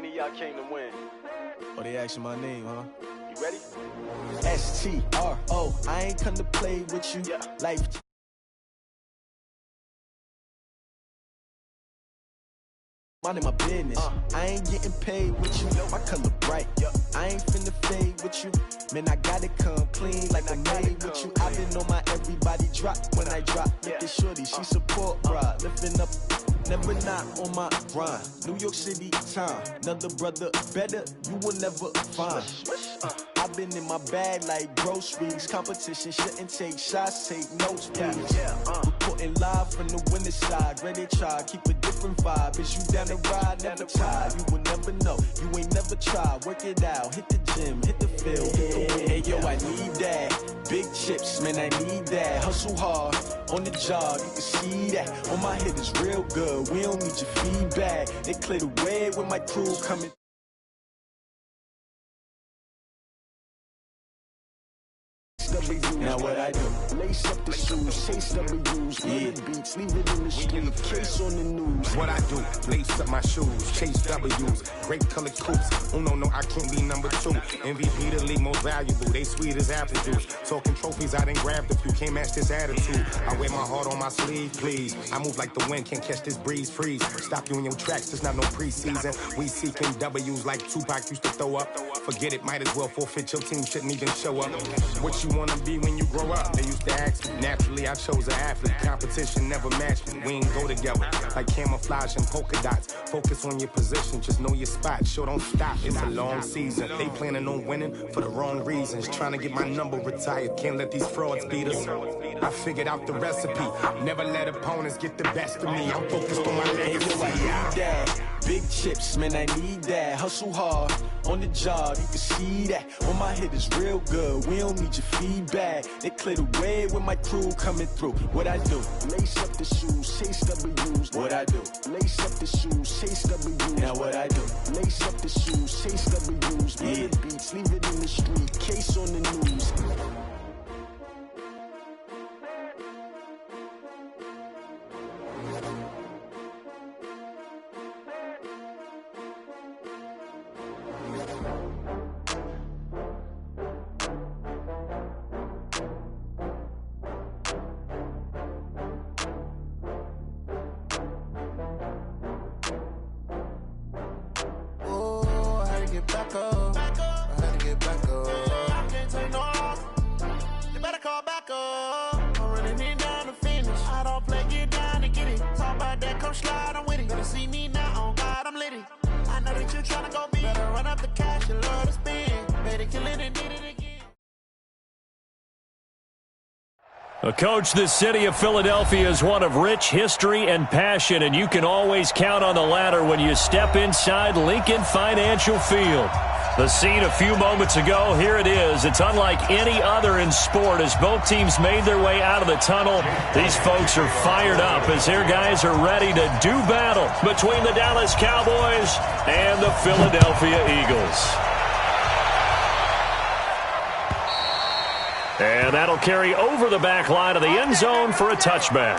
many of y'all came to win? Oh, they asking my name, huh? You ready? S-T-R-O, I ain't come to play with you. Yeah. Life. Minding my business. I ain't getting paid with you. My color bright. I ain't finna fade with you. Man, I gotta come clean like I made with you. I've been on my everybody drop when I drop. Look at shorty, she support ride. Lifting up, never not on my grind. New York City time. Another brother better, you will never find. I've been in my bag like groceries. Competition shouldn't take shots, take notes, please. Reporting live from the winning side. Ready to try, keep a different vibe. Is you down the ride, never try. You will never know, you ain't never tried. Work it out, hit the gym, hit the field, hit the wind. Hey yo, I need that. Big chips, man, I need that. Hustle hard, on the job, you can see that. On my head is real good, we don't need your feedback. They clear the way with my crew coming. Now what I do? Lace up the shoes, chase W's, the beats, leave it in the street, case on the news. What I do? Lace up my shoes, chase W's, great colored coops. Oh no, I can't be number 2. MVP the league most valuable, they sweet as apple juice. Talking trophies, I done grabbed a few, can't match this attitude. I wear my heart on my sleeve, please. I move like the wind, can't catch this breeze, freeze. Stop you in your tracks, there's not no preseason. We seeking W's like Tupac used to throw up. Forget it, might as well forfeit, your team shouldn't even show up. What you wanna be when you grow up? They used to ask me. Naturally, I chose an athlete. Competition never matched me. We ain't go together like camouflage and polka dots. Focus on your position, just know your spot. Sure, don't stop. It's a long season. They planning on winning for the wrong reasons. Trying to get my number retired. Can't let these frauds beat us. I figured out the recipe. Never let opponents get the best of me. I'm focused on my legacy. Big chips, man, I need that. Hustle hard, on the job, you can see that. On my head is real good, we don't need your feedback. They clear the way with my crew coming through. What I do? Lace up the shoes, chase W's. What I do? Lace up the shoes, chase W's. Now what I do? Lace up the shoes, chase W's. The beats, leave it in the street, case on the news. Coach, the city of Philadelphia is one of rich history and passion, and you can always count on the latter when you step inside Lincoln Financial Field. The scene a few moments ago, here it is. It's unlike any other in sport as both teams made their way out of the tunnel. These folks are fired up as their guys are ready to do battle between the Dallas Cowboys and the Philadelphia Eagles. And that'll carry over the back line of the end zone for a touchback.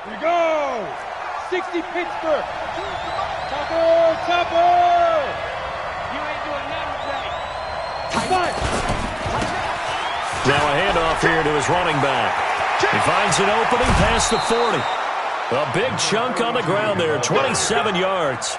Here we go! 60 Pittsburgh! Topper! You ain't doing nothing today. Now a handoff here to his running back. He finds an opening past the 40. A big chunk on the ground there, 27 yards.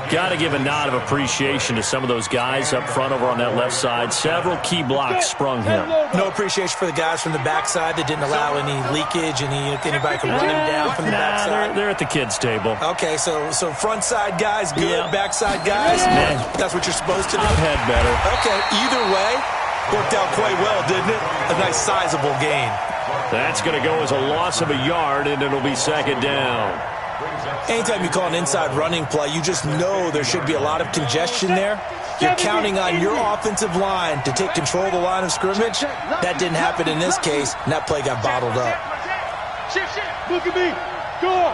Got to give a nod of appreciation to some of those guys up front over on that left side. Several key blocks sprung him. No appreciation for the guys from the backside that didn't allow any leakage, anybody could run him down from the backside. They're at the kids' table. Okay, so front side guys good, backside guys, that's what you're supposed to do? I've had better. Okay, either way, worked out quite well, didn't it? A nice sizable gain. That's going to go as a loss of a yard, and it'll be second down. Anytime you call an inside running play, you just know there should be a lot of congestion there. You're counting on your offensive line to take control of the line of scrimmage. That didn't happen in this case, and that play got bottled up. Look at me. Go.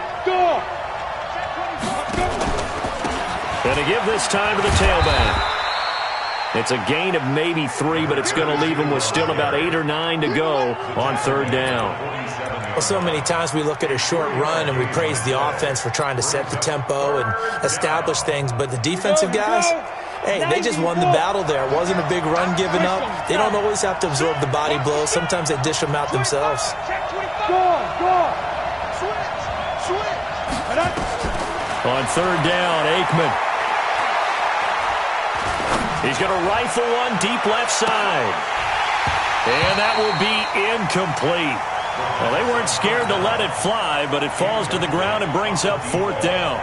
And to give this time to the tailback. It's a gain of maybe 3, but it's going to leave them with still about 8 or 9 to go on 3rd down. Well, so many times we look at a short run and we praise the offense for trying to set the tempo and establish things, but the defensive guys, hey, they just won the battle there. It wasn't a big run given up. They don't always have to absorb the body blows. Sometimes they dish them out themselves. On 3rd down, Aikman. He's going to rifle one deep left side. And that will be incomplete. Well, they weren't scared to let it fly, but it falls to the ground and brings up 4th down.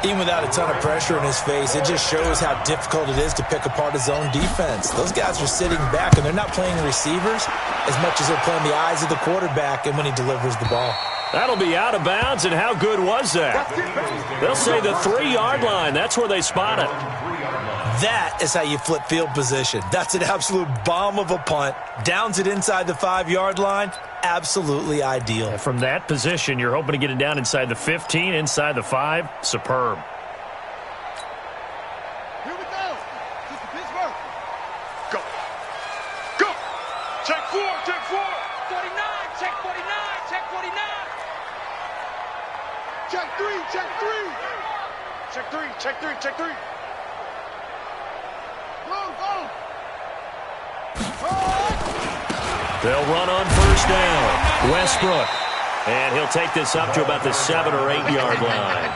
Even without a ton of pressure in his face, it just shows how difficult it is to pick apart his own defense. Those guys are sitting back, and they're not playing receivers as much as they're playing the eyes of the quarterback and when he delivers the ball. That'll be out of bounds, and how good was that? They'll say the 3-yard line. That's where they spot it. That is how you flip field position. That's an absolute bomb of a punt. Downs it inside the 5-yard line. Absolutely ideal. And from that position, you're hoping to get it down inside the 15, inside the 5. Superb. Here we go. Just a Pittsburgh. Go. Go. Check 4. Check 4. 49. Check 49. Check 49. Check 3. Check 3. Check 3. Check 3. Check 3. Go. They'll run on 1st down. Westbrook. And he'll take this up to about the 7 or 8 yard line.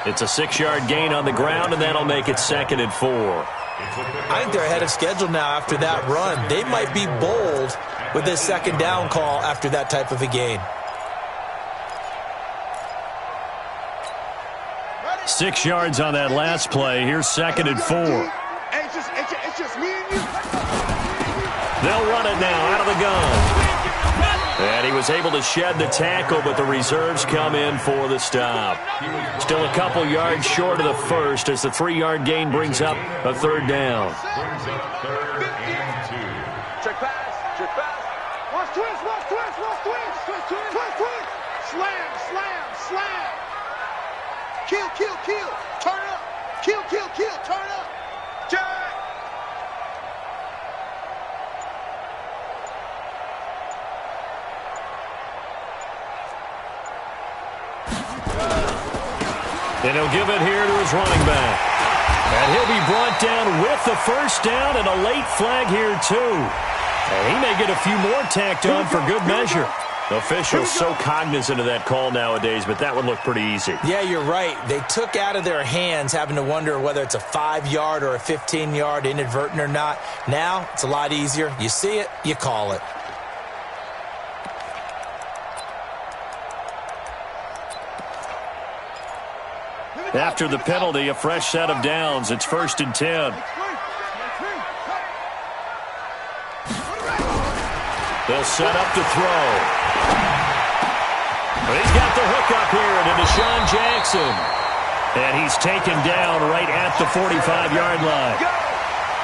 It's a 6-yard gain on the ground, and that'll make it 2nd and 4. I think they're ahead of schedule now after that run. They might be bold with this 2nd down call after that type of a gain. 6 yards on that last play. Here's 2nd and 4. It's just me and you. They'll run it now out of the gun. And he was able to shed the tackle, but the reserves come in for the stop. Still a couple yards short of the first as the 3-yard gain brings up a 3rd down. Check pass. Check pass. Watch twist. Watch twist. Watch twist. Twist. Twist. Twist. Slam. Slam. Slam. Kill. Kill. Kill. Turn up. Kill. Kill. Kill. Turn up. Jack. And he'll give it here to his running back. And he'll be brought down with the 1st down and a late flag here, too. And he may get a few more tacked on for good measure. Officials so cognizant of that call nowadays, but that would look pretty easy. Yeah, you're right. They took out of their hands having to wonder whether it's a 5-yard or a 15-yard inadvertent or not. Now, it's a lot easier. You see it, you call it. After the penalty, a fresh set of downs. It's 1st and 10. They'll set up to throw. But he's got the hook up here to Deshaun Jackson. And he's taken down right at the 45-yard line.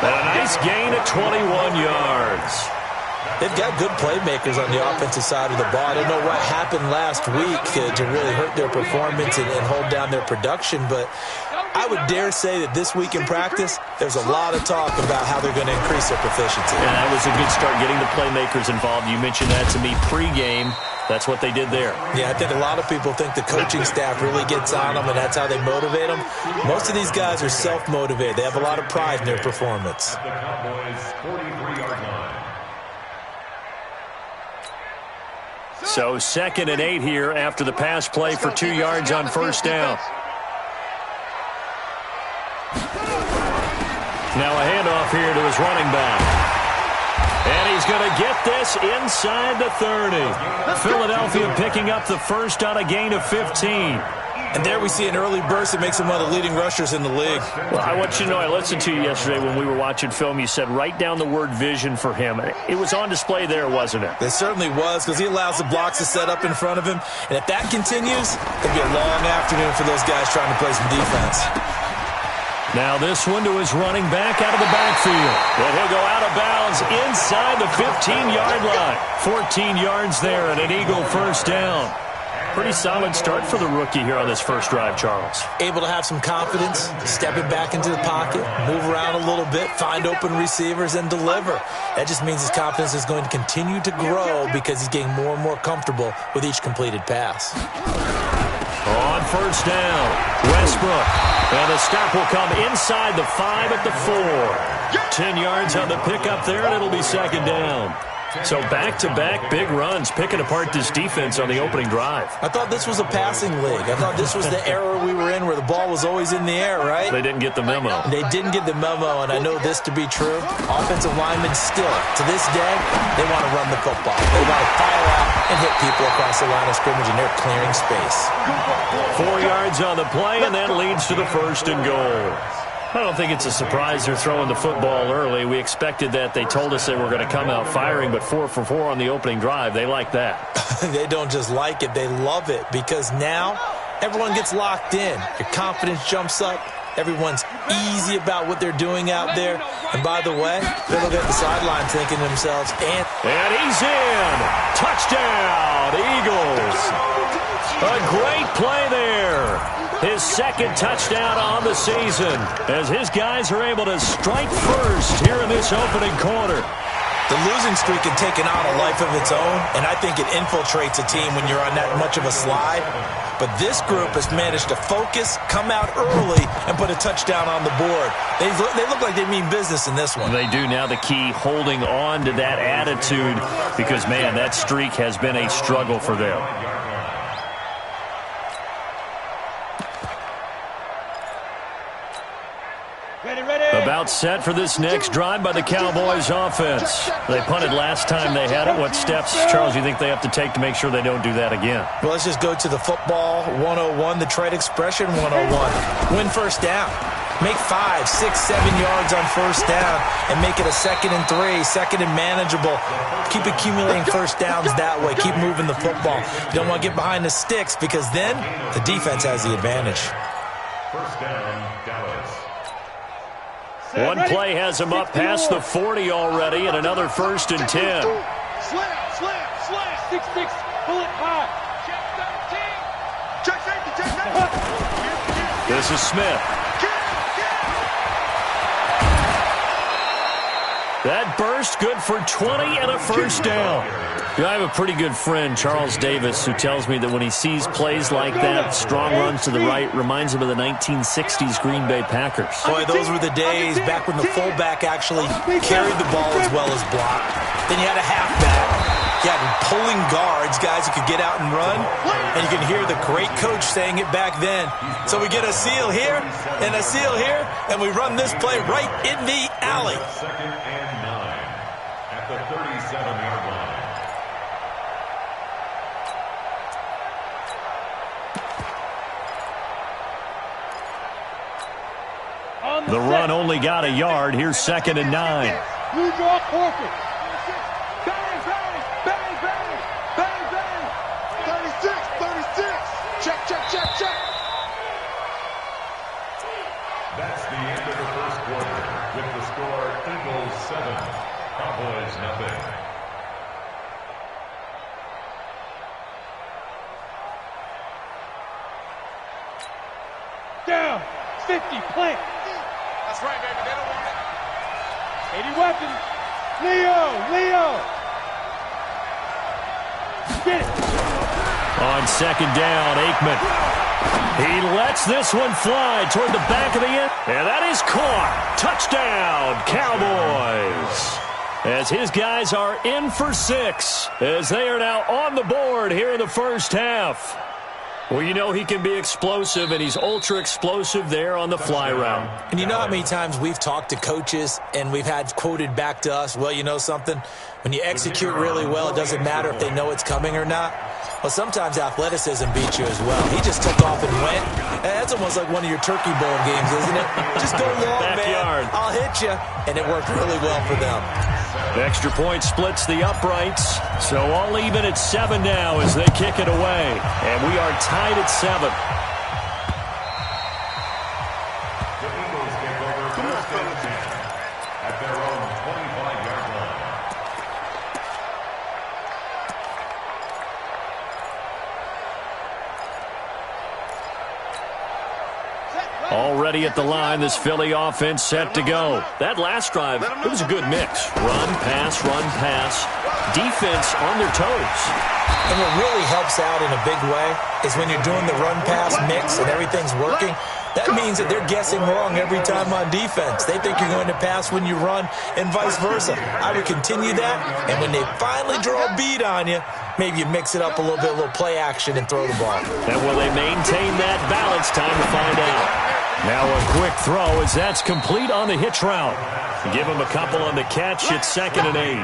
And a nice gain of 21 yards. They've got good playmakers on the offensive side of the ball. I don't know what happened last week to really hurt their performance and hold down their production, but I would dare say that this week in practice, there's a lot of talk about how they're going to increase their proficiency. Yeah, that was a good start, getting the playmakers involved. You mentioned that to me pregame. That's what they did there. Yeah, I think a lot of people think the coaching staff really gets on them, and that's how they motivate them. Most of these guys are self-motivated. They have a lot of pride in their performance. So 2nd and 8 here after the pass play for 2 yards on 1st down. Now a handoff here to his running back. And he's going to get this inside the 30. Philadelphia picking up the 1st on a gain of 15. And there we see an early burst that makes him one of the leading rushers in the league. Well, I want you to know, I listened to you yesterday when we were watching film. You said write down the word vision for him. It was on display there, wasn't it? It certainly was, because he allows the blocks to set up in front of him. And if that continues, it'll be a long afternoon for those guys trying to play some defense. Now this one to his running back out of the backfield. And he'll go out of bounds inside the 15-yard line. 14 yards there and an Eagle 1st down. Pretty solid start for the rookie here on this first drive, Charles. Able to have some confidence, stepping back into the pocket, move around a little bit, find open receivers, and deliver. That just means his confidence is going to continue to grow because he's getting more and more comfortable with each completed pass. On first down, Westbrook. And the stop will come inside the 5 at the 4. 10 yards on the pickup there, and it'll be second down. So back-to-back big runs, picking apart this defense on the opening drive. I thought this was a passing league. I thought this was the era we were in where the ball was always in the air, right? They didn't get the memo. They didn't get the memo, and I know this to be true. Offensive linemen still, to this day, they want to run the football. They want to fire out and hit people across the line of scrimmage, and they're clearing space. 4 yards on the play, and that leads to the first and goal. I don't think it's a surprise they're throwing the football early. We expected that. They told us they were going to come out firing, but 4 for 4 on the opening drive. They like that. They don't just like it. They love it because now everyone gets locked in. Your confidence jumps up. Everyone's easy about what they're doing out there. And by the way, they look at the sideline thinking to themselves, and he's in. Touchdown, Eagles. A great play there. His second touchdown on the season as his guys are able to strike first here in this opening quarter. The losing streak had taken on a life of its own, and I think it infiltrates a team when you're on that much of a slide. But this group has managed to focus, come out early, and put a touchdown on the board. They look like they mean business in this one. They do. Now the key, holding on to that attitude because, man, that streak has been a struggle for them. About set for this next drive by the Cowboys offense. They punted last time they had it. What steps, Charles, you think they have to take to make sure they don't do that again? Well, let's just go to the football 101, the trade expression 101. Win first down. Make 5, 6, 7 yards on first down and make it a 2nd and 3, second and manageable. Keep accumulating first downs that way. Keep moving the football. You don't want to get behind the sticks because then the defense has the advantage. First down, Dallas. One play has him up past the 40 already, and another 1st and 10. Slam, slam, slam. 6-6, pull it high. Check 13. Check safety, This is Smith. That burst good for 20 and a first down. I have a pretty good friend, Charles Davis, who tells me that when he sees plays like that, strong runs to the right, reminds him of the 1960s Green Bay Packers. Boy, those were the days back when the fullback actually carried the ball as well as blocked. Then you had a halfback. You had pulling guards, guys who could get out and run. And you can hear the great coach saying it back then. So we get a seal here and a seal here, and we run this play right in the alley. 2nd and 9 at the 37-yard line. The run only got a yard. Here's 2nd and 9. You draw corporate. Bang, bang, bang, bang, bang, bang. 36. Check. That's the end of the first quarter with the score Eagles 7, Cowboys nothing. Down. 50, plant. That's right, baby. They don't want it. 80 weapons. Leo. Get it. On 2nd down, Aikman. He lets this one fly toward the back of the end. And that is caught. Touchdown, Cowboys. As his guys are in for 6, as they are now on the board here in the first half. Well, you know he can be explosive, and he's ultra-explosive there on the fly route. And you know how many times we've talked to coaches and we've had quoted back to us, well, you know something? When you execute really well, it doesn't matter if they know it's coming or not. Well, sometimes athleticism beats you as well. He just took off and went. And that's almost like one of your turkey bowl games, isn't it? Just go long, Backyard. man. I'll hit you. And it worked really well for them. Extra point splits the uprights. So all even at 7 now as they kick it away. And we are tied at 7. The Eagles take over first and 10 at their own 25-yard line. Already ready at the line. This Philly offense set to go. That last drive, it was a good mix. Run, pass, defense on their toes. And what really helps out in a big way is when you're doing the run-pass mix and everything's working, that means that they're guessing wrong every time on defense. They think you're going to pass when you run and vice versa. I would continue that, and when they finally draw a beat on you, maybe you mix it up a little bit, a little play action, and throw the ball. And will they maintain that balance? Time to find out. Now a quick throw as that's complete on the hitch route. Give him a couple on the catch. It's 2nd and 8.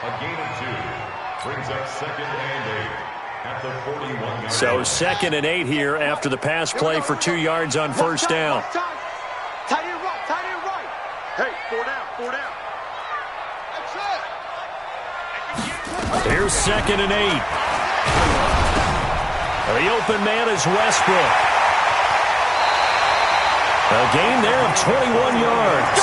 A gain of 2 brings up 2nd and 8. So 2nd and 8 here after the pass play for 2 yards on first down. Tight end right. Hey, 4 down. That's it. Here's 2nd and 8. The open man is Westbrook. A gain there of 21 yards.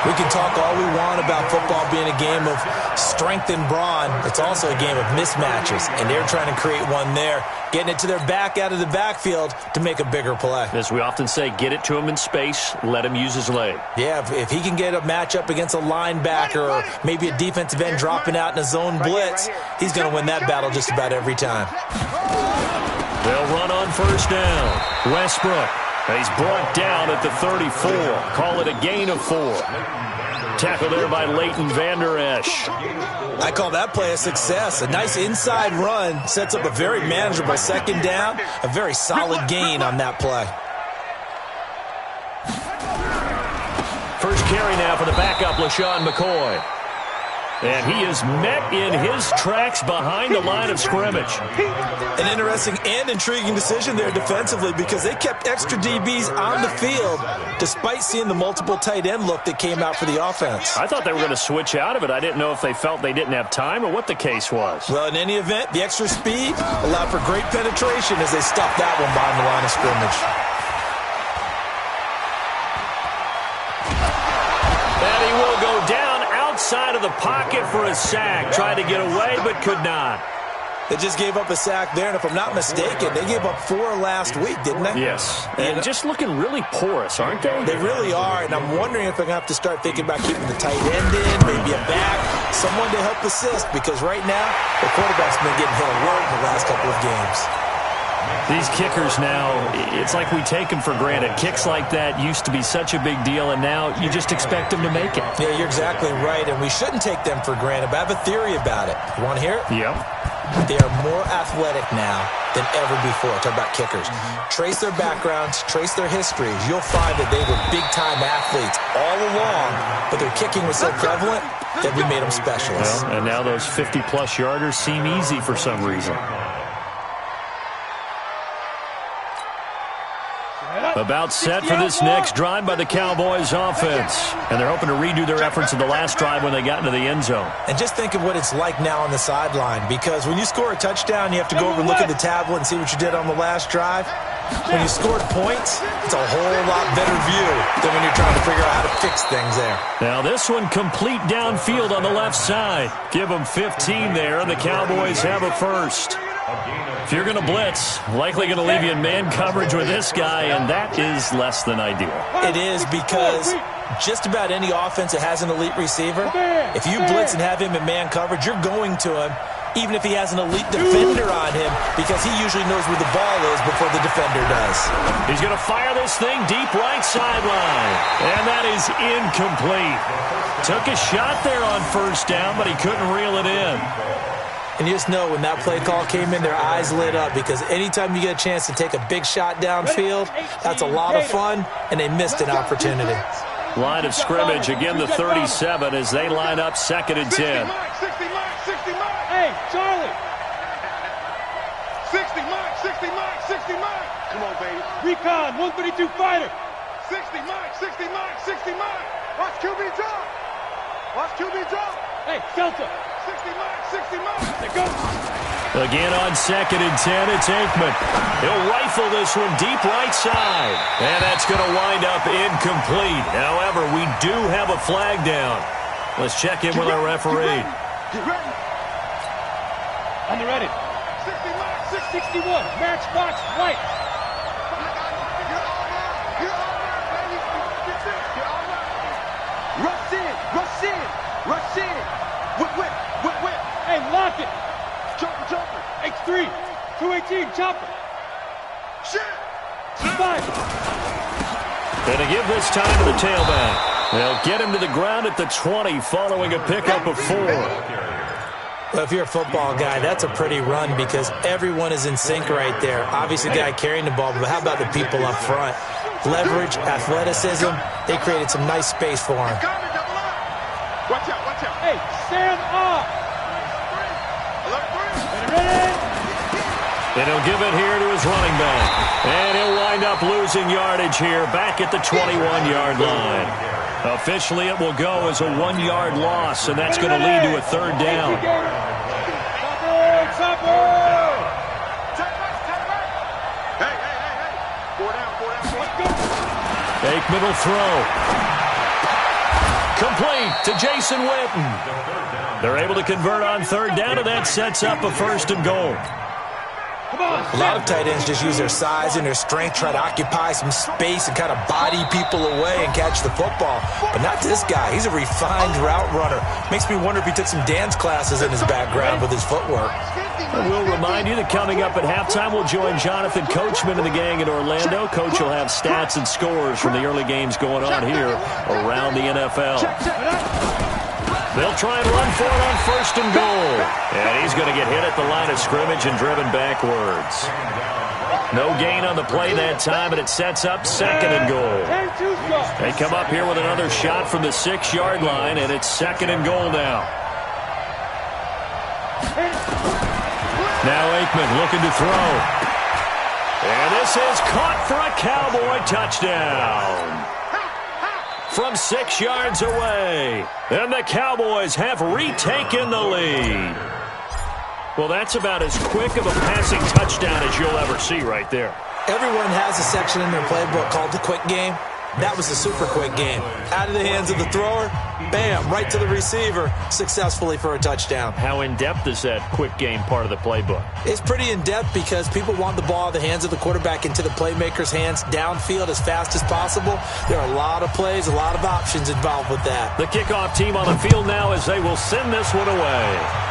We can talk all we want about football being a game of strength and brawn. It's also a game of mismatches, and they're trying to create one there, getting it to their back out of the backfield to make a bigger play. As we often say, get it to him in space, let him use his leg. Yeah, if he can get a matchup against a linebacker or maybe a defensive end dropping out in a zone blitz, he's going to win that battle just about every time. They'll run on first down. Westbrook. He's brought down at the 34. Call it a gain of 4. Tackle there by Leighton Vander Esch. I call that play a success. A nice inside run sets up a very manageable 2nd down. A very solid gain on that play. First carry now for the backup, LaShawn McCoy. And he is met in his tracks behind the line of scrimmage. An interesting and intriguing decision there defensively because they kept extra DBs on the field despite seeing the multiple tight end look that came out for the offense. I thought they were going to switch out of it. I didn't know if they felt they didn't have time or what the case was. Well, in any event, the extra speed allowed for great penetration as they stuffed that one behind the line of scrimmage. And he will go down outside of the pocket for a sack. Tried to get away, but could not. They just gave up a sack there, and if I'm not mistaken, they gave up 4 last week, didn't they? Yes. And just looking really porous, aren't they? They really are, and I'm wondering if they're going to have to start thinking about keeping the tight end in, maybe a back, someone to help assist, because right now, the quarterback's been getting hit a lot in the last couple of games. These kickers now, it's like we take them for granted. Kicks like that used to be such a big deal, and now you just expect them to make it. Yeah, you're exactly right, and we shouldn't take them for granted, but I have a theory about it. You want to hear it? Yep. They are more athletic now than ever before. Talk about kickers. Trace their backgrounds, trace their histories. You'll find that they were big-time athletes all along, but their kicking was so prevalent that we made them specialists. Well, and now those 50-plus yarders seem easy for some reason. About set for this next drive by the Cowboys offense. And they're hoping to redo their efforts in the last drive when they got into the end zone. And just think of what it's like now on the sideline, because when you score a touchdown, you have to go over and look at the tablet and see what you did on the last drive. When you scored points, it's a whole lot better view than when you're trying to figure out how to fix things there. Now this one complete downfield on the left side. Give them 15 there, and the Cowboys have a first. If you're going to blitz, likely going to leave you in man coverage with this guy, and that is less than ideal. It is, because just about any offense that has an elite receiver, if you blitz and have him in man coverage, you're going to him, even if he has an elite defender on him, because he usually knows where the ball is before the defender does. He's going to fire this thing deep right sideline, and that is incomplete. Took a shot there on first down, but he couldn't reel it in. And you just know when that play call came in, their eyes lit up, because anytime you get a chance to take a big shot downfield, that's a lot of fun, and they missed an opportunity. Line of scrimmage, again the 37 as they line up 2nd and 10. 60 Mike. Hey, Charlie. 60 Mike. Come on, baby. Recon, 132 fighter. 60 Mike. Watch QB drop. Hey, Delta. 60 Mike. They go. Again on 2nd and 10, it's Aikman. He'll rifle this one deep right side. And that's going to wind up incomplete. However, we do have a flag down. Let's check in with our referee. Get ready. On the ready. 60 Mike. 61. Matchbox white. 218, chopper. Shit. Five. Gonna give this time to the tailback. They'll get him to the ground at the 20 following a pickup of 4. Well, if you're a football guy, that's a pretty run because everyone is in sync right there. Obviously, the guy carrying the ball, but how about the people up front? Leverage, athleticism, they created some nice space for him. Watch out, watch out. Hey, stand up. And he'll give it here to his running back. And he'll wind up losing yardage here back at the 21-yard line. Officially, it will go as a 1-yard loss, and that's going to lead to a 3rd down. Aikman will throw. Complete to Jason Witten. They're able to convert on 3rd down, and that sets up a 1st and goal. A lot of tight ends just use their size and their strength, try to occupy some space and kind of body people away and catch the football. But not this guy. He's a refined route runner. Makes me wonder if he took some dance classes in his background with his footwork. And we'll remind you that coming up at halftime, we'll join Jonathan Coachman and the gang in Orlando. Coach will have stats and scores from the early games going on here around the NFL. They'll try and run for it on 1st and goal. And he's going to get hit at the line of scrimmage and driven backwards. No gain on the play that time, and it sets up 2nd and goal. They come up here with another shot from the 6-yard line, and it's 2nd and goal now. Now Aikman looking to throw. And this is caught for a Cowboy touchdown. From 6 yards away. And the Cowboys have retaken the lead. Well, that's about as quick of a passing touchdown as you'll ever see right there. Everyone has a section in their playbook called the quick game. That was the super quick game. Out of the hands of the thrower, bam, right to the receiver, successfully for a touchdown. How in-depth is that quick game part of the playbook? It's pretty in-depth because people want the ball out of the hands of the quarterback into the playmaker's hands downfield as fast as possible. There are a lot of plays, a lot of options involved with that. The kickoff team on the field now as they will send this one away.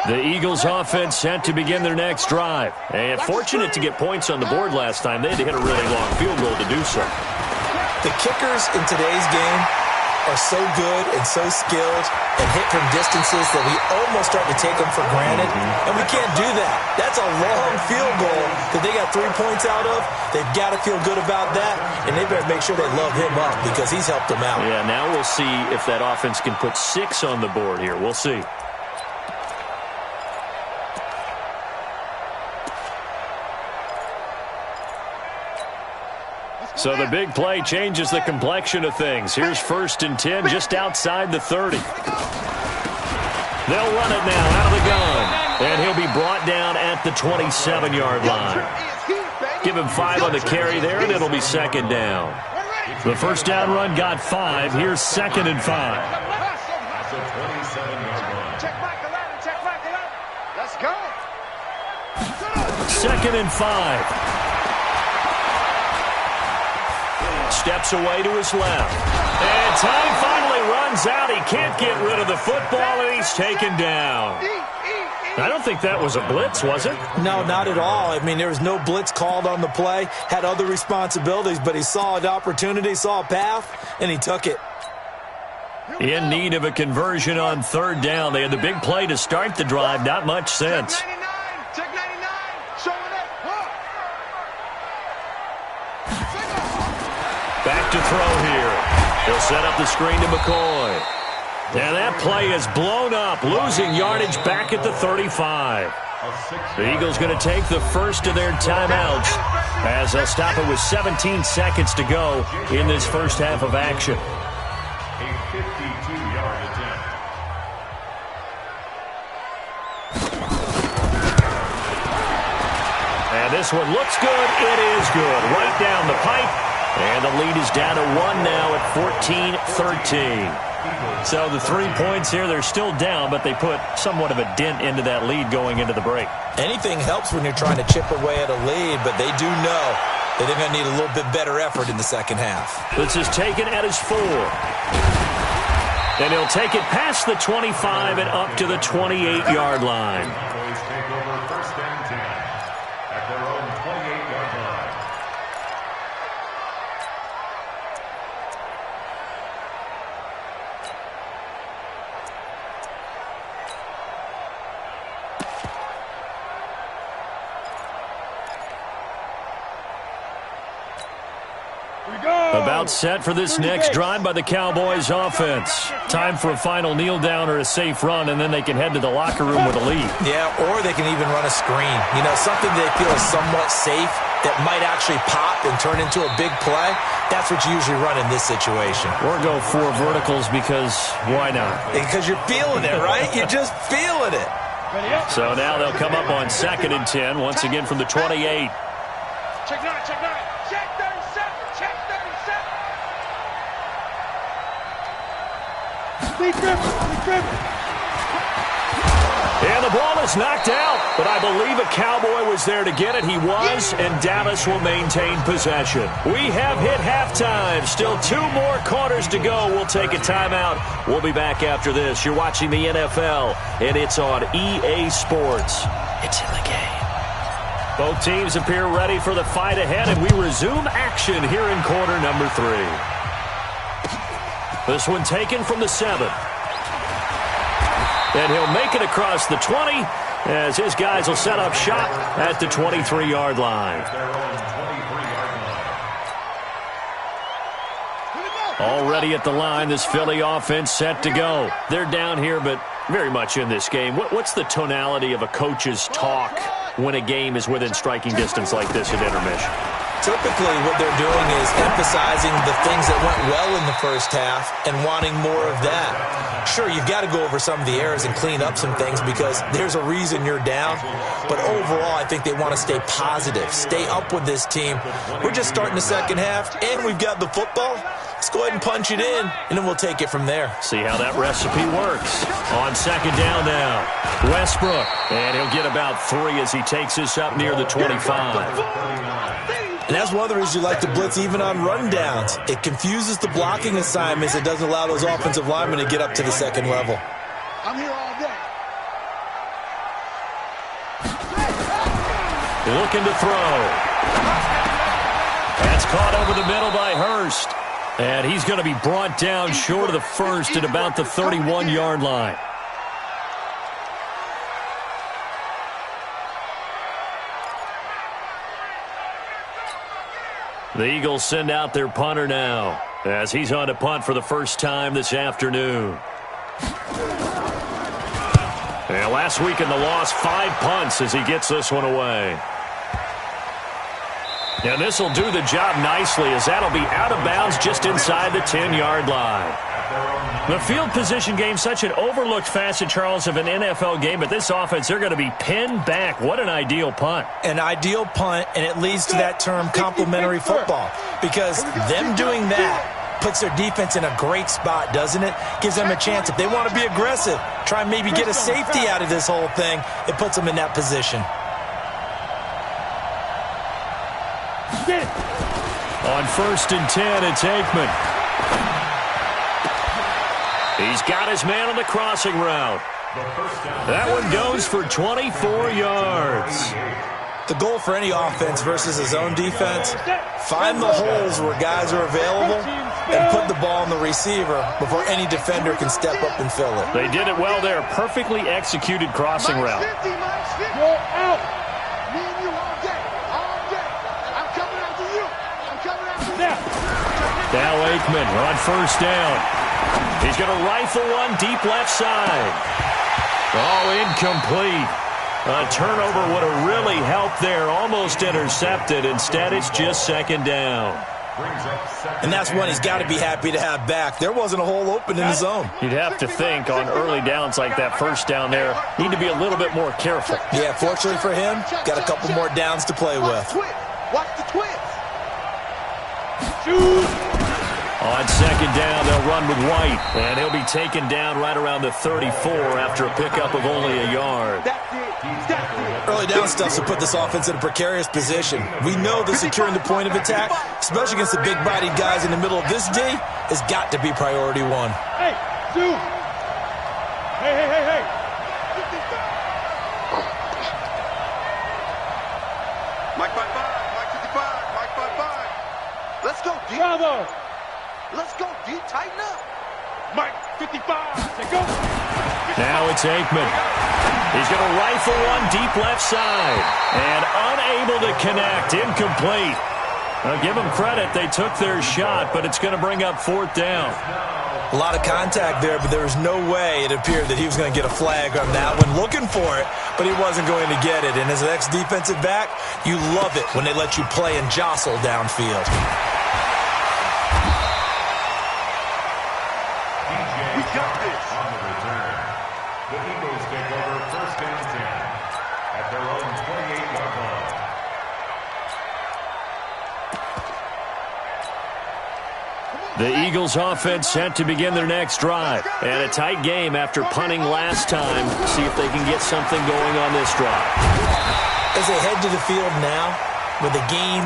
The Eagles offense set to begin their next drive. And fortunate to get points on the board last time. They had to hit a really long field goal to do so. The kickers in today's game are so good and so skilled and hit from distances that we almost start to take them for granted. And we can't do that. That's a long field goal that they got 3 points out of. They've got to feel good about that. And they better make sure they love him up because he's helped them out. Yeah, now we'll see if that offense can put 6 on the board here. We'll see. So the big play changes the complexion of things. Here's 1st and 10 just outside the 30. They'll run it now out of the gun. And he'll be brought down at the 27-yard line. Give him 5 on the carry there, and it'll be 2nd down. The first down run got 5. Here's 2nd and 5. That's a 27-yard run. Check back the ladder, check back the ladder. Let's go. 2nd and 5. Steps away to his left. And time finally runs out. He can't get rid of the football, and he's taken down. I don't think that was a blitz, was it? No, not at all. I mean, there was no blitz called on the play. Had other responsibilities, but he saw an opportunity, saw a path, and he took it. In need of a conversion on 3rd down. They had the big play to start the drive. Not much sense. Check 99. Showing up. Back to throw here. He'll set up the screen to McCoy. And that play is blown up, losing yardage back at the 35. The Eagles going to take the first of their timeouts as they'll stop it with 17 seconds to go in this first half of action. A 52-yard attempt. And this one looks good. It is good. Right down the pipe. And the lead is down to 1 now at 14-13. So the 3 points here, they're still down, but they put somewhat of a dent into that lead going into the break. Anything helps when you're trying to chip away at a lead, but they do know that they're going to need a little bit better effort in the second half. This is taken at his 4. And he'll take it past the 25 and up to the 28-yard line. Cowboys take over first and 10 at their own 28-yard line. About set for this next drive by the Cowboys offense. Time for a final kneel down or a safe run, and then they can head to the locker room with a lead. Yeah, or they can even run a screen. You know, something they feel is somewhat safe that might actually pop and turn into a big play. That's what you usually run in this situation. Or go 4 verticals because why not? Because you're feeling it, right? You're just feeling it. So now they'll come up on 2nd and 10, once again from the 28. Check 9, check 9. Check 37, check 37. Lee Griffin. And the ball is knocked out, but I believe a Cowboy was there to get it. He was, and Dallas will maintain possession. We have hit halftime. Still 2 more quarters to go. We'll take a timeout. We'll be back after this. You're watching the NFL, and it's on EA Sports. It's in the game. Both teams appear ready for the fight ahead, and we resume action here in quarter number 3. This one taken from the 7. And he'll make it across the 20 as his guys will set up shop at the 23-yard line. Already at the line, this Philly offense set to go. They're down here, but very much in this game. What's the tonality of a coach's talk when a game is within striking distance like this at intermission? Typically, what they're doing is emphasizing the things that went well in the first half and wanting more of that. Sure, you've got to go over some of the errors and clean up some things because there's a reason you're down. But overall, I think they want to stay positive, stay up with this team. We're just starting the second half, and we've got the football. Let's go ahead and punch it in, and then we'll take it from there. See how that recipe works. On 2nd down now, Westbrook. And he'll get about 3 as he takes this up near the 25. And that's one of the reasons you like to blitz even on rundowns. It confuses the blocking assignments. It doesn't allow those offensive linemen to get up to the second level. I'm here all day. Looking to throw. That's caught over the middle by Hurst. And he's going to be brought down short of the first at about the 31-yard line. The Eagles send out their punter now as he's on to punt for the first time this afternoon. And last week in the loss, 5 punts as he gets this one away. And this will do the job nicely as that'll be out of bounds just inside the 10-yard line. The field position game, such an overlooked facet, Charles, of an NFL game, but this offense, they're going to be pinned back. What an ideal punt. An ideal punt, and it leads to that term complementary football, because them doing that puts their defense in a great spot, doesn't it? Gives them a chance. If they want to be aggressive, try and maybe get a safety out of this whole thing, it puts them in that position. On 1st and 10, it's Aikman. He's got his man on the crossing route. That one goes for 24 yards. The goal for any offense versus his own defense, find the holes where guys are available and put the ball on the receiver before any defender can step up and fill it. They did it well there. Perfectly executed crossing route. Go out. Me and you all day. All day. I'm coming after you. I'm coming after you. Now Aikman on 1st down. He's going to rifle one deep left side. Oh, incomplete. A turnover would have really helped there. Almost intercepted. Instead, it's just 2nd down. And that's one he's got to be happy to have back. There wasn't a hole open in the zone. You'd have to think on early downs like that 1st down there, need to be a little bit more careful. Yeah, fortunately for him, got a couple more downs to play with. Watch the twist. On second down, they'll run with White, and he'll be taken down right around the 34 after a pickup of only a yard. Early down stuff to put this offense in a precarious position. We know that securing the point of attack, especially against the big-bodied guys in the middle of this D, has got to be priority one. Hey, dude. Hey. Mike 55, Mike 55, Mike 55. Let's go, D. Bravo. Let's go, D. Tighten up. Mike 55. Let's go. Now it's Aikman. He's going to rifle one deep left side. And unable to connect. Incomplete. I'll give them credit. They took their shot, but it's going to bring up fourth down. A lot of contact there, but there was no way it appeared that he was going to get a flag on that one. Looking for it, but he wasn't going to get it. And as an ex-defensive back, you love it when they let you play and jostle downfield. We got this. On the return, the Eagles take over first and 10 at their own 28-yard line. The Eagles offense set to begin their next drive. And a tight game after punting last time. See if they can get something going on this drive. As they head to the field now, with the game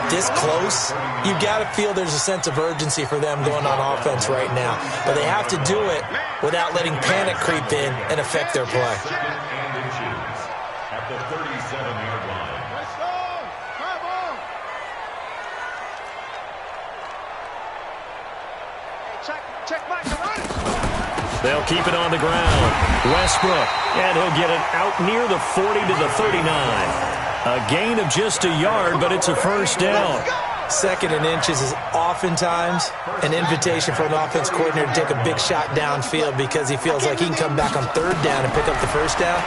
this close, you've got to feel there's a sense of urgency for them going on offense right now. But they have to do it without letting panic creep in and affect their play. Second and inches at the 37-yard line. Check Mike. They'll keep it on the ground. Westbrook, and he'll get it out near the 40 to the 39. A gain of just a yard, but it's a first down. Second and inches is oftentimes an invitation for an offense coordinator to take a big shot downfield because he feels like he can come back on third down and pick up the first down.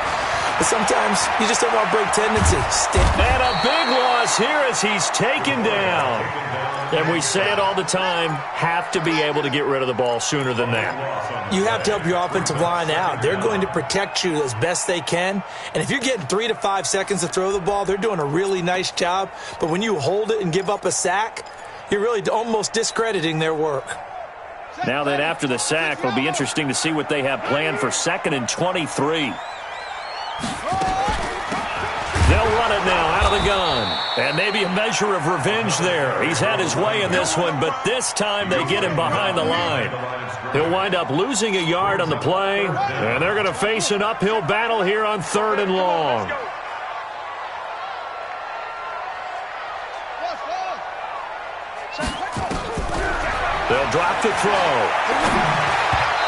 But sometimes you just don't want to break tendency. And a big loss here as he's taken down. And we say it all the time, have to be able to get rid of the ball sooner than that. You have to help your offensive line out. They're going to protect you as best they can. And if you're getting 3 to 5 seconds to throw the ball, they're doing a really nice job. But when you hold it and give up a sack, you're really almost discrediting their work. Now then, after the sack, it'll be interesting to see what they have planned for 2nd and 23. They'll run it now out of the gun. And maybe a measure of revenge there. He's had his way in this one, but this time they get him behind the line. He'll wind up losing a yard on the play, and they're going to face an uphill battle here on 3rd and long. They'll drop the throw.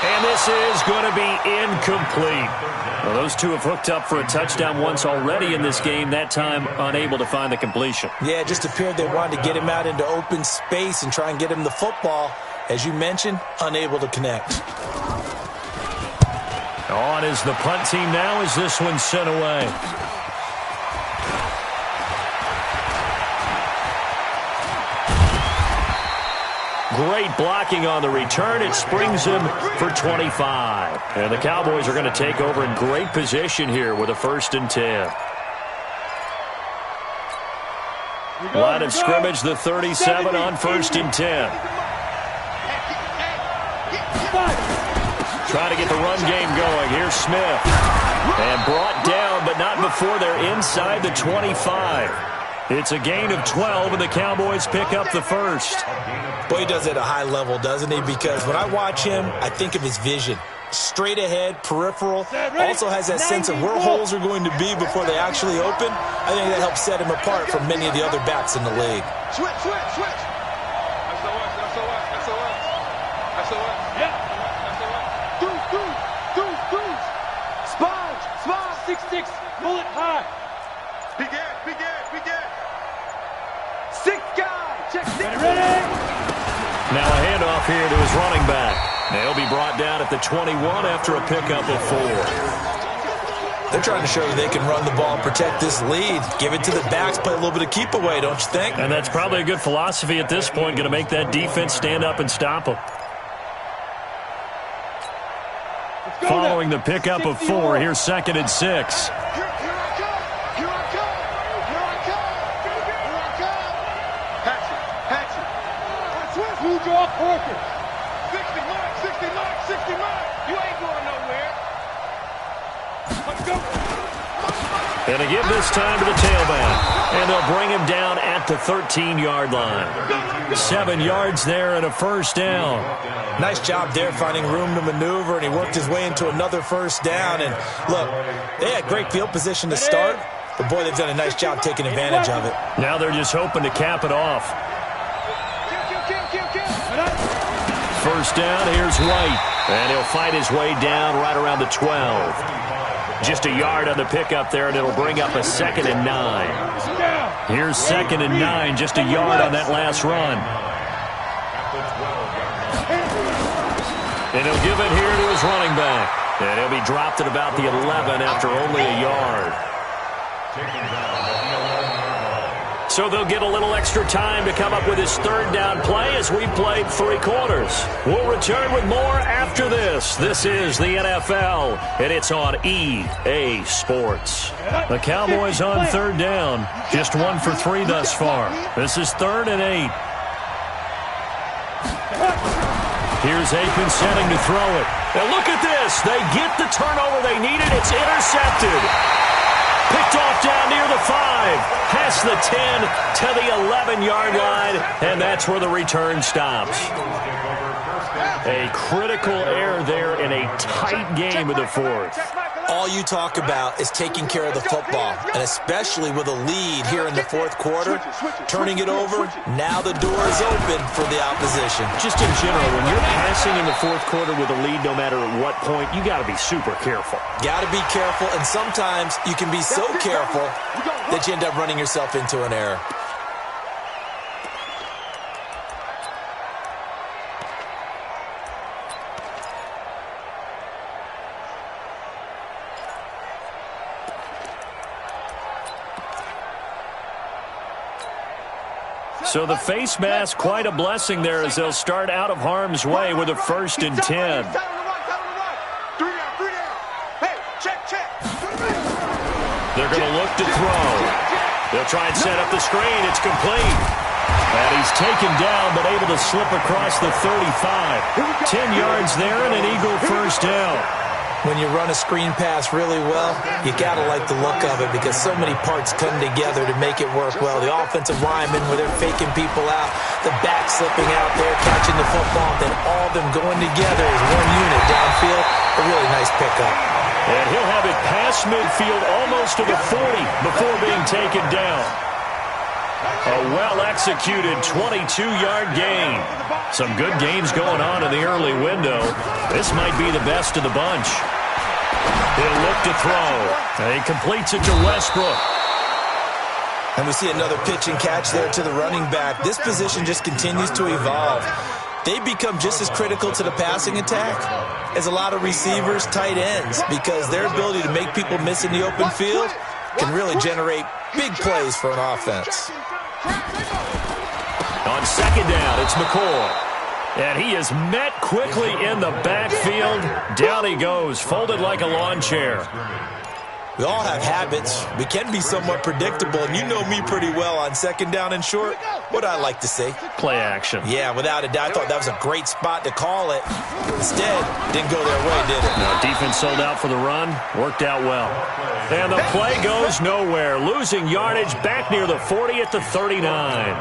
And this is going to be incomplete. Well, those two have hooked up for a touchdown once already in this game, that time unable to find the completion. Yeah, it just appeared they wanted to get him out into open space and try and get him the football. As you mentioned, unable to connect. On is the punt team now as this one's sent away. Great blocking on the return. It springs him for 25. And the Cowboys are going to take over in great position here with a 1st and 10. Line of scrimmage, the 37 on 1st and 10. Trying to get the run game going. Here's Smith. And brought down, but not before they're inside the 25. It's a gain of 12, and the Cowboys pick up the first. Boy, he does it at a high level, doesn't he? Because when I watch him, I think of his vision. Straight ahead, peripheral. Also has that sense of where holes are going to be before they actually open. I think that helps set him apart from many of the other backs in the league. Switch. Sponge. 6'6", bullet high. Begin. 6 guy. Check 6. Ready? Now a handoff here to his running back. They'll be brought down at the 21 after a pickup of 4. They're trying to show they can run the ball, protect this lead, give it to the backs, play a little bit of keep away, don't you think? And that's probably a good philosophy at this point, going to make that defense stand up and stop them. Following the pickup of 4, here's 2nd and 6. Who draw Porkers? 60 mark, 60 mark, 60 mark. You ain't going nowhere. Let's go. And to give this time to the tailback. And they'll bring him down at the 13-yard line. 7 yards there and a first down. Nice job there finding room to maneuver, and he worked his way into another first down. And look, they had great field position to start, but boy, they've done a nice job taking advantage of it. Now they're just hoping to cap it off. First down, here's White. And he'll fight his way down right around the 12. Just a yard on the pickup there, and it'll bring up a 2nd and 9. Here's 2nd and 9, just a yard on that last run. And he'll give it here to his running back. And he'll be dropped at about the 11 after only a yard. So they'll get a little extra time to come up with his 3rd down play as we played 3 quarters. We'll return with more after this. This is the NFL, and it's on EA Sports. The Cowboys on 3rd down. Just 1 for 3 thus far. This is 3rd and 8. Here's Aikman setting to throw it. And look at this. They get the turnover they needed. It's intercepted. Picked off down near the 5, past the 10 to the 11-yard line, and that's where the return stops. A critical error there in a tight game of the 4th. All you talk about is taking care of the football, and especially with a lead here in the 4th quarter, turning it over, now the door is open for the opposition. Just in general, when you're passing in the 4th quarter with a lead, no matter at what point, you got to be super careful. Got to be careful, and sometimes you can be so careful that you end up running yourself into an error. So the face mask, quite a blessing there as they'll start out of harm's way with a 1st and 10. They're going to look to throw. They'll try and set up the screen. It's complete. And he's taken down but able to slip across the 35. 10 yards there and an Eagle first down. When you run a screen pass really well, you got to like the look of it because so many parts come together to make it work well. The offensive linemen, where they're faking people out, the back slipping out there, catching the football, then all of them going together as one unit downfield. A really nice pickup. And he'll have it past midfield almost to the 40 before being taken down. A well-executed 22-yard gain. Some good games going on in the early window. This might be the best of the bunch. He'll look to throw. And he completes it to Westbrook. And we see another pitch and catch there to the running back. This position just continues to evolve. They become just as critical to the passing attack as a lot of receivers, tight ends, because their ability to make people miss in the open field can really generate big plays for an offense. On 2nd down, it's McCoy. And he is met quickly in the backfield. Down he goes, folded like a lawn chair. We all have habits. We can be somewhat predictable, and you know me pretty well on 2nd down and short. What I like to say? Play action. Yeah, without a doubt. I thought that was a great spot to call it. Instead, didn't go their way, did it? No, defense sold out for the run. Worked out well. And the play goes nowhere. Losing yardage back near the 40 at the 39.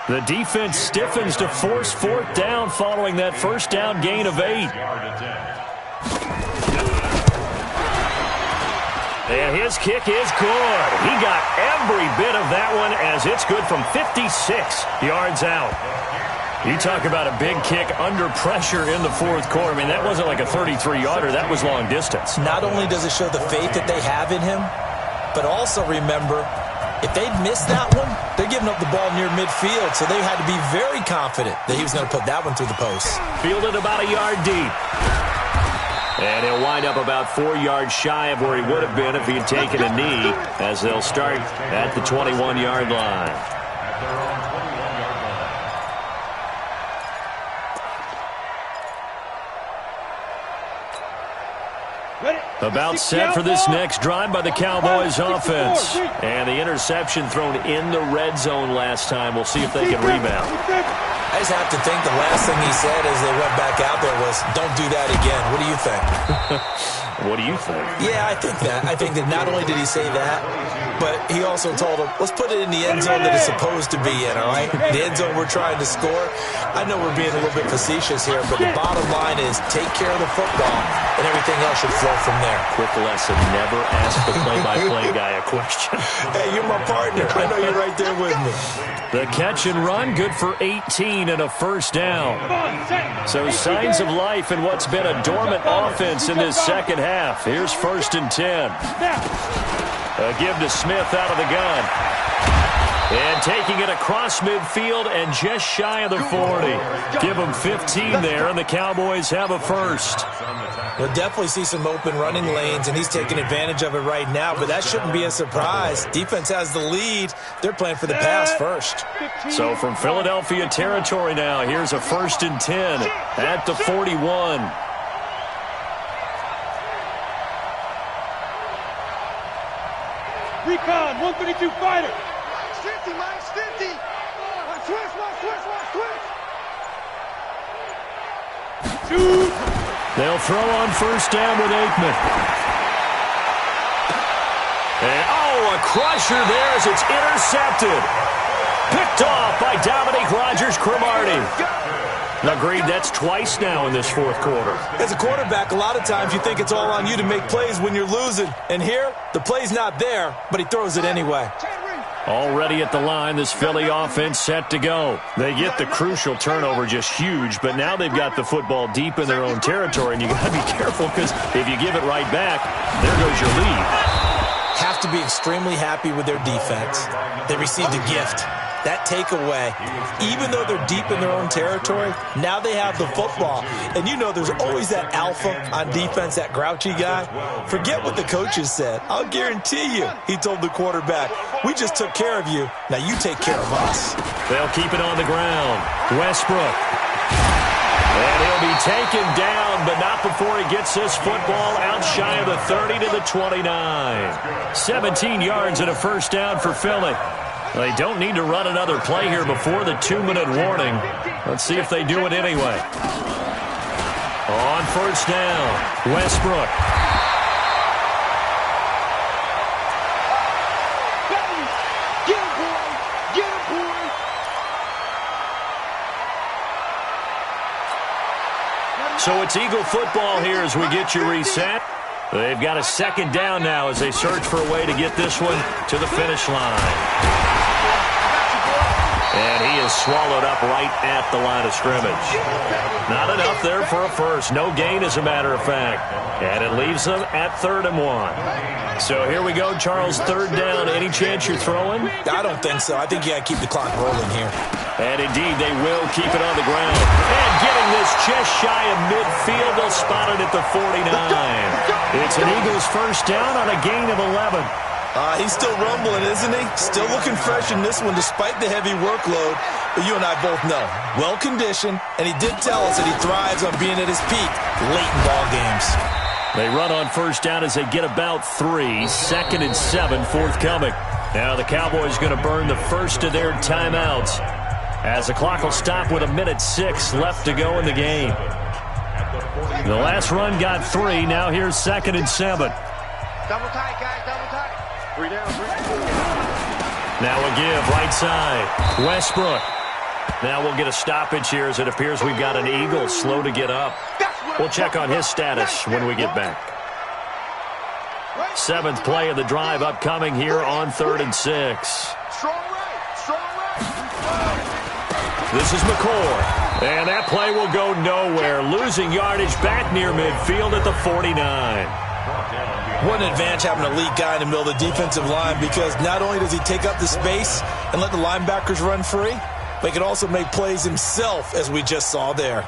The defense stiffens to force 4th down following that first down gain of 8. And his kick is good. He got every bit of that one as it's good from 56 yards out. You talk about a big kick under pressure in the 4th quarter. I mean, that wasn't like a 33-yarder. That was long distance. Not only does it show the faith that they have in him, but also remember, if they'd missed that one, they're giving up the ball near midfield, so they had to be very confident that he was going to put that one through the post. Fielded about a yard deep. And he'll wind up about 4 yards shy of where he would have been if he had taken a knee, as they'll start at the 21-yard line. Ready? About set for this next drive by the Cowboys offense. And the interception thrown in the red zone last time. We'll see if they can rebound. I just have to think the last thing he said as they went back out there was, don't do that again. What do you think? What do you think? Yeah, I think that. I think that not only did he say that, but he also told him, let's put it in the end zone that it's supposed to be in, all right? The end zone we're trying to score. I know we're being a little bit facetious here, but the bottom line is take care of the football, and everything else should flow from there. Quick lesson, never ask the play-by-play guy a question. Hey, you're my partner. I know you're right there with me. The catch and run, good for 18 and a first down. So signs of life in what's been a dormant offense in this second half. Here's 1st and 10. A give to Smith out of the gun. And taking it across midfield and just shy of the 40. Give them 15 there, and the Cowboys have a first. We'll definitely see some open running lanes, and he's taking advantage of it right now, but that shouldn't be a surprise. Defense has the lead. They're playing for the pass first. So from Philadelphia territory now, here's a 1st and 10 at the 41. Recon, 132 fighter. Mike Stinty. Watch twist. Shoot. They'll throw on first down with Aikman. And, a crusher there as it's intercepted. Picked off by Dominique Rodgers-Cromartie. Agreed, that's twice now in this fourth quarter. As a quarterback, a lot of times you think it's all on you to make plays when you're losing. And here, the play's not there, but he throws it anyway. Already at the line, this Philly offense set to go. They get the crucial turnover, just huge, but now they've got the football deep in their own territory, and you got to be careful because if you give it right back, there goes your lead. Have to be extremely happy with their defense. They received a gift. That takeaway, even though they're deep in their own territory, now they have the football. And you know there's always that alpha on defense, that grouchy guy. Forget what the coaches said. I'll guarantee you, he told the quarterback, we just took care of you. Now you take care of us. They'll keep it on the ground. Westbrook. And he'll be taken down, but not before he gets this football out shy of the 30 to the 29. 17 yards and a first down for Philly. They don't need to run another play here before the 2-minute warning. Let's see if they do it anyway. On first down, Westbrook. Get him, boy. So it's Eagle football here as we get you reset. They've got a second down now as they search for a way to get this one to the finish line. And he is swallowed up right at the line of scrimmage. Not enough there for a first. No gain, as a matter of fact. And it leaves them at 3rd and 1. So here we go, Charles, 3rd down. Any chance you're throwing? I don't think so. I think you got to keep the clock rolling here. And indeed, they will keep it on the ground. And getting this just shy of midfield, they'll spot it at the 49. It's an Eagles first down on a gain of 11. He's still rumbling, isn't he? Still looking fresh in this one despite the heavy workload. But you and I both know, well-conditioned, and he did tell us that he thrives on being at his peak late in ball games. They run on first down as they get about 3. 2nd and 7 forthcoming. Now the Cowboys going to burn the first of their timeouts as the clock will stop with 1:06 left to go in the game. The last run got 3. Now here's 2nd and 7. Double tight, guys, double tight. 3 down, 3 down. Now a give, right side. Westbrook. Now we'll get a stoppage here as it appears we've got an Eagle slow to get up. We'll check on his status when we get back. 7th play of the drive upcoming here on 3rd and 6. Strong right. This is McCord. And that play will go nowhere. Losing yardage back near midfield at the 49. What an advantage having an elite guy in the middle of the defensive line, because not only does he take up the space and let the linebackers run free, but he can also make plays himself, as we just saw there.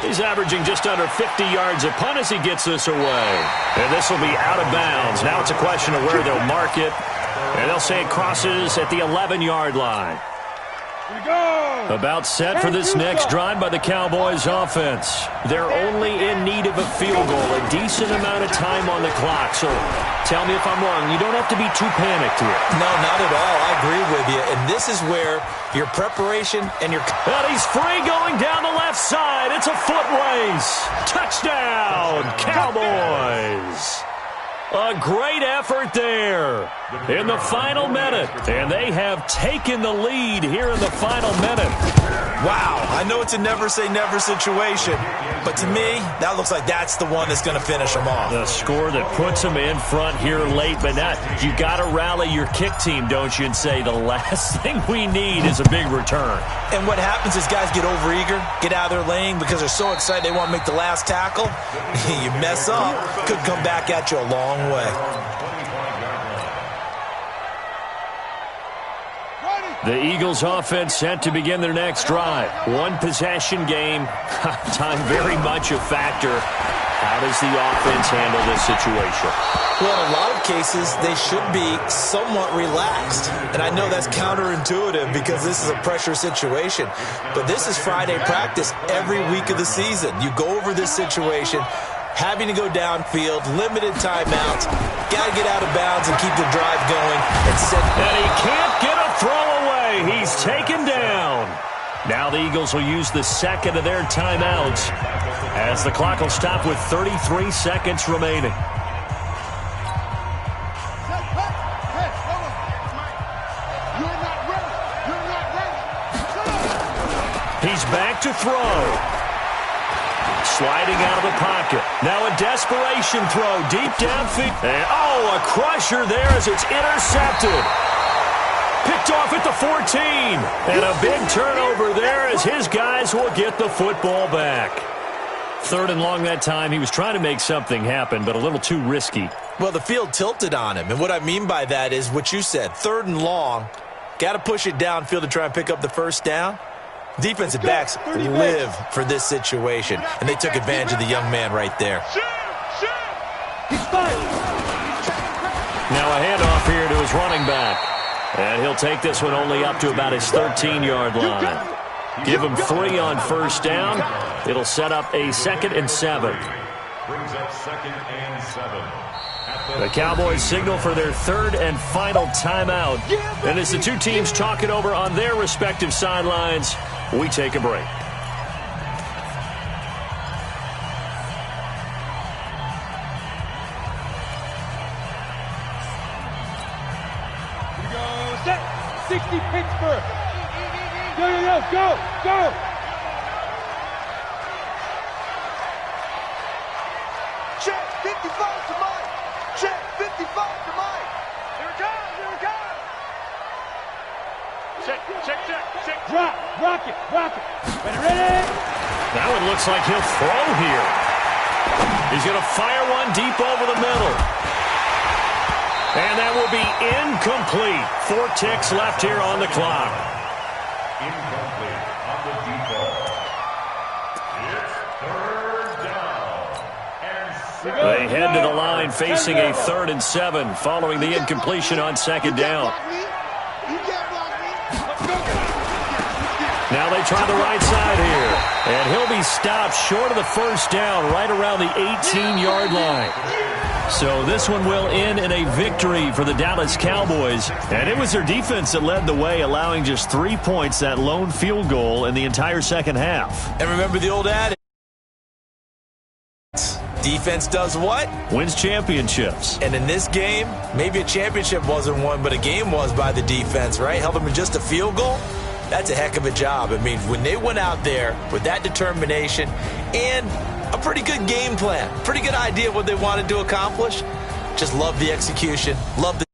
He's averaging just under 50 yards a punt as he gets this away. And this will be out of bounds. Now it's a question of where they'll mark it. And they'll say it crosses at the 11-yard line. About set for this next drive by the Cowboys offense. They're only in need of a field goal, a decent amount of time on the clock. So tell me if I'm wrong. You don't have to be too panicked here. No, not at all. I agree with you. And this is where your preparation and your... And he's free going down the left side. It's a foot race. Touchdown, Cowboys. A great effort there in the final minute. And they have taken the lead here in the final minute. Wow, I know it's a never-say-never situation, but to me, that looks like that's the one that's going to finish them off. The score that puts them in front here late, but not. You got to rally your kick team, don't you, and say the last thing we need is a big return. And what happens is guys get overeager, get out of their lane because they're so excited they want to make the last tackle. You mess up, could come back at you a long way. The Eagles offense set to begin their next drive. One possession game. Time very much a factor. How does the offense handle this situation? Well, in a lot of cases, they should be somewhat relaxed. And I know that's counterintuitive because this is a pressure situation. But this is Friday practice every week of the season. You go over this situation, having to go downfield, limited timeouts, got to get out of bounds and keep the drive going. And he can't get a throw away. He's taken down. Now the Eagles will use the second of their timeouts as the clock will stop with 33 seconds remaining. He's back to throw. Sliding out of the pocket. Now a desperation throw deep downfield. And a crusher there as it's intercepted. Picked off at the 14. And a big turnover there as his guys will get the football back. 3rd and long that time. He was trying to make something happen, but a little too risky. Well, the field tilted on him. And what I mean by that is what you said. 3rd and long. Got to push it downfield to try and pick up the first down. Defensive backs live for this situation, and they took advantage of the young man right there. Now a handoff here to his running back. And he'll take this one only up to about his 13-yard line. Give him 3 on first down. It'll set up a 2nd and 7. Brings up 2nd and 7. The Cowboys signal for their 3rd and final timeout. And as the two teams talk it over on their respective sidelines, we take a break. Here we go. Set. 60 Pittsburgh. Go. Check 55 to Mike. Check 55 to Mike. Here it comes. Check. Rock it. Ready. That one looks like he'll throw here. He's going to fire one deep over the middle. And that will be incomplete. 4 ticks left here on the clock. Incomplete on the default. It's 3rd down and 7. They head to the line facing a 3rd and 7 following the incompletion on 2nd down. Now they try the right side here. And he'll be stopped short of the first down right around the 18-yard line. So this one will end in a victory for the Dallas Cowboys. And it was their defense that led the way, allowing just 3 points, that lone field goal in the entire second half. And remember the old adage. Defense does what? Wins championships. And in this game, maybe a championship wasn't won, but a game was by the defense, right? Held them in just a field goal. That's a heck of a job. I mean, when they went out there with that determination and a pretty good game plan, pretty good idea of what they wanted to accomplish, just love the execution, love the